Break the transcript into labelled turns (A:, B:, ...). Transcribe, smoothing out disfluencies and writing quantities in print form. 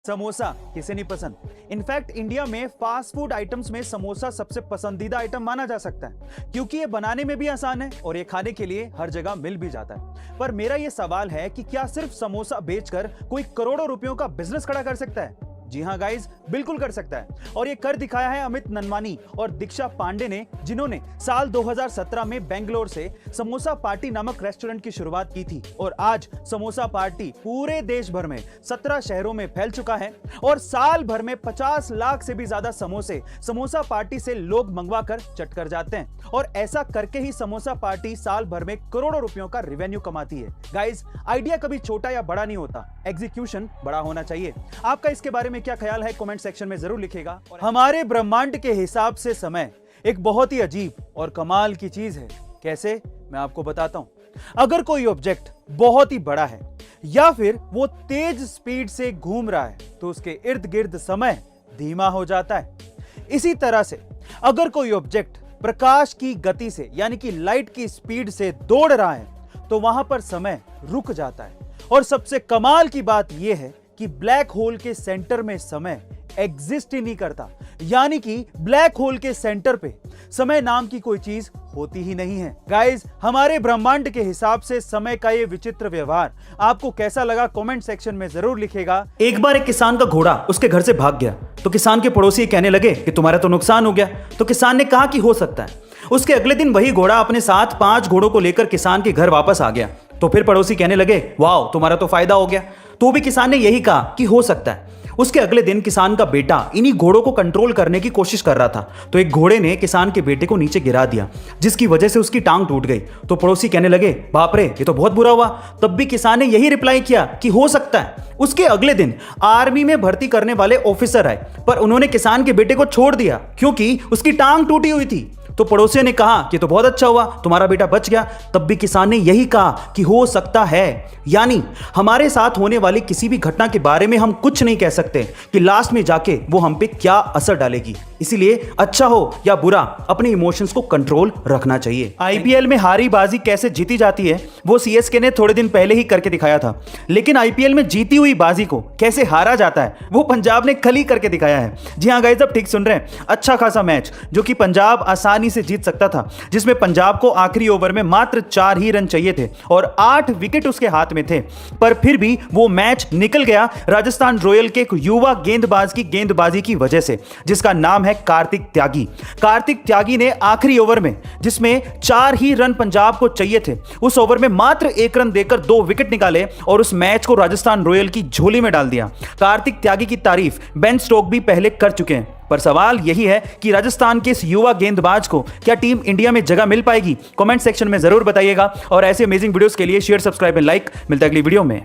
A: समोसा किसे नहीं पसंद। इनफैक्ट इंडिया में फास्ट फूड आइटम्स में समोसा सबसे पसंदीदा आइटम माना जा सकता है, क्योंकि ये बनाने में भी आसान है और ये खाने के लिए हर जगह मिल भी जाता है। पर मेरा ये सवाल है कि क्या सिर्फ समोसा बेचकर कोई करोड़ों रुपयों का बिजनेस खड़ा कर सकता है? जी हाँ गाइस, बिल्कुल कर सकता है। और ये कर दिखाया है अमित ननवानी और दीक्षा पांडे ने, जिन्होंने साल 2017 में बेंगलोर से समोसा पार्टी नामक रेस्टोरेंट की शुरुआत की थी। और आज समोसा पार्टी पूरे देश भर में 17 शहरों में फैल चुका है और साल भर में 50 लाख से भी ज्यादा समोसे समोसा पार्टी से लोग मंगवा कर चट कर जाते हैं। और ऐसा करके ही समोसा पार्टी साल भर में करोड़ों रुपयों का रेवेन्यू कमाती है। गाइस, आइडिया कभी छोटा या बड़ा नहीं होता, एग्जीक्यूशन बड़ा होना चाहिए। आपका इसके बारे में क्या ख्याल है कमेंट सेक्शन में जरूर लिखिएगा। हमारे ब्रह्मांड के हिसाब से समय एक बहुत ही अजीब और कमाल की चीज है। कैसे, मैं आपको बताता हूं। अगर कोई ऑब्जेक्ट बहुत ही बड़ा है या फिर वो तेज स्पीड से घूम रहा है तो उसके इर्द गिर्द समय धीमा हो जाता है। इसी तरह से अगर कोई ऑब्जेक्ट प्रकाश की गति से यानी कि लाइट की स्पीड से दौड़ रहा है तो वहां पर समय रुक जाता है। और सबसे कमाल की बात यह है कि ब्लैक होल के सेंटर में समय एग्जिस्ट ही नहीं करता, यानी कि ब्लैक होल के सेंटर पे समय नाम की कोई चीज होती ही नहीं है। गाइस, हमारे ब्रह्मांड के हिसाब से समय का ये विचित्र व्यवहार आपको कैसा लगा कमेंट सेक्शन में जरूर लिखेगा।
B: एक बार एक किसान का घोड़ा उसके घर से भाग गया तो किसान के पड़ोसी कहने लगे कि तुम्हारा तो नुकसान हो गया। तो किसान ने कहा कि हो सकता है। उसके अगले दिन वही घोड़ा अपने साथ 5 घोड़ों को लेकर किसान के घर वापस आ गया। तो फिर पड़ोसी कहने लगे, वाह, तुम्हारा तो फायदा हो गया। तो भी किसान ने यही कहा कि हो सकता है। उसके अगले दिन किसान का बेटा इन्हीं घोड़ों को कंट्रोल करने की कोशिश कर रहा था तो एक घोड़े ने किसान के बेटे को नीचे गिरा दिया, जिसकी वजह से उसकी टांग टूट गई। तो पड़ोसी कहने लगे, बाप रे, ये तो बहुत बुरा हुआ। तब भी किसान ने यही रिप्लाई किया कि हो सकता है। उसके अगले दिन आर्मी में भर्ती करने वाले ऑफिसर आए, पर उन्होंने किसान के बेटे को छोड़ दिया क्योंकि उसकी टांग टूटी हुई थी। तो पड़ोसियों ने कहा कि तो बहुत अच्छा हुआ, तुम्हारा बेटा बच गया। तब भी किसान ने यही कहा कि हो सकता है। यानी हमारे साथ होने वाली किसी भी घटना के बारे में हम कुछ नहीं कह सकते कि लास्ट में जाके वो हम पे क्या असर डालेगी। इसीलिए अच्छा हो या बुरा, अपने इमोशंस को कंट्रोल रखना चाहिए। आईपीएल में हारी बाजी कैसे जीती जाती है वो सीएसके ने थोड़े दिन पहले ही करके दिखाया था, लेकिन आईपीएल में जीती हुई बाजी को कैसे हारा जाता है वो पंजाब ने कल ही करके दिखाया है। जी हाँ गाइस, आप ठीक सुन रहे हैं। अच्छा खासा मैच जो कि पंजाब आसानी से जीत सकता था, जिसमें पंजाब को आखिरी ओवर में मात्र 4 ही रन चाहिए थे और 8 विकेट उसके हाथ में थे, पर फिर भी वो मैच निकल गया राजस्थान रॉयल के एक युवा गेंदबाज की गेंदबाजी की वजह से, जिसका नाम है कार्तिक त्यागी। कार्तिक त्यागी ने आखिरी ओवर में, जिसमें 4 ही रन पंजाब को चाहिए थे, उस ओवर में मात्र 1 रन देकर 2 विकेट निकाले और उस मैच को राजस्थान रॉयल की झोली में डाल दिया। कार्तिक त्यागी की तारीफ बेन स्टोक्स भी पहले कर चुके हैं, पर सवाल यही है कि राजस्थान के इस युवा गेंदबाज को क्या टीम इंडिया में जगह मिल पाएगी? कमेंट सेक्शन में जरूर बताइएगा और ऐसे अमेजिंग वीडियोस के लिए शेयर, सब्सक्राइब एंड लाइक। मिलता है अगली वीडियो में।